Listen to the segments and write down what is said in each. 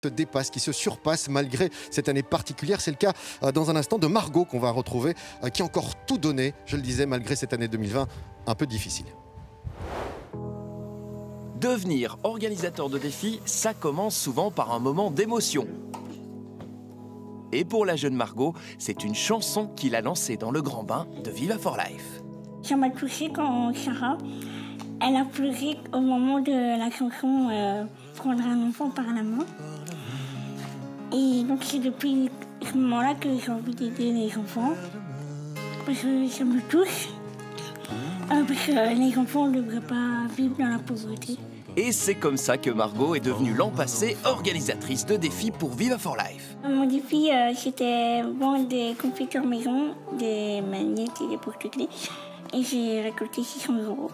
se dépasse, qui se surpasse malgré cette année particulière. C'est le cas dans un instant de Margot qu'on va retrouver, qui a encore tout donné, je le disais, malgré cette année 2020 un peu difficile. Devenir organisateur de défis, ça commence souvent par un moment d'émotion. Et pour la jeune Margot, c'est une chanson qu'il a lancée dans le grand bain de Viva for Life. Ça m'a touchée quand Sarah, elle a pleuré au moment de la chanson Prendre un enfant par la main. Et donc c'est depuis ce moment-là que j'ai envie d'aider les enfants. Parce que ça me touche. Parce que les enfants ne devraient pas vivre dans la pauvreté. Et c'est comme ça que Margot est devenue l'an passé organisatrice de défis pour Viva for Life. Mon défi, c'était vendre des confitures maison, des magnettes et des porte-clés. Et j'ai récolté 600 €.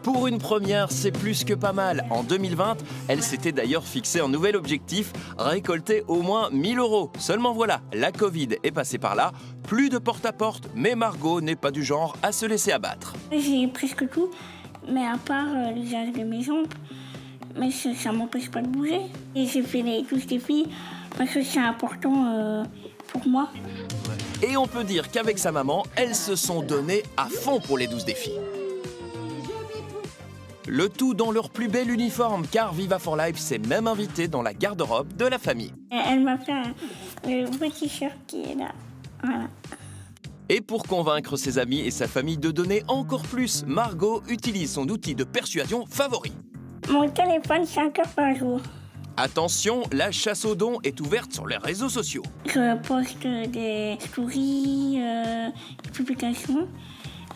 Pour une première, c'est plus que pas mal. En 2020, elle s'était d'ailleurs fixé un nouvel objectif, récolter au moins 1 000 €. Seulement voilà, la Covid est passée par là, plus de porte-à-porte, mais Margot n'est pas du genre à se laisser abattre. J'ai presque tout, mais à part l'usage de mes jambes, mais ça ne m'empêche pas de bouger. Et j'ai fait les 12 défis parce que c'est important pour moi. Et on peut dire qu'avec sa maman, elles se sont données à fond pour les 12 défis. Le tout dans leur plus bel uniforme, car Viva for Life s'est même invité dans la garde-robe de la famille. Elle m'a fait le petit t-shirt qui est là. Voilà. Et pour convaincre ses amis et sa famille de donner encore plus, Margot utilise son outil de persuasion favori. Mon téléphone, 5 heures par jour. Attention, la chasse aux dons est ouverte sur les réseaux sociaux. Je poste des stories, des publications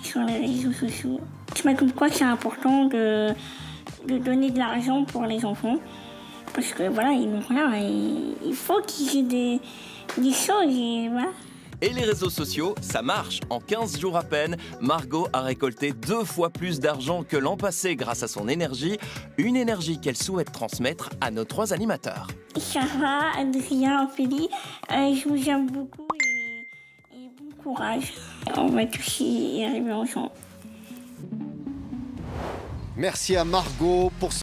sur les réseaux sociaux. Je me comme quoi c'est important de donner de l'argent pour les enfants. Parce que voilà, ils n'ont rien et il faut qu'ils aient des choses et voilà. Et les réseaux sociaux, ça marche. En 15 jours à peine, Margot a récolté 2 fois plus d'argent que l'an passé grâce à son énergie. Une énergie qu'elle souhaite transmettre à nos 3 animateurs. Sarah, Adrien, Ophélie, je vous aime beaucoup et bon courage. On va tous y arriver ensemble. Merci à Margot pour ce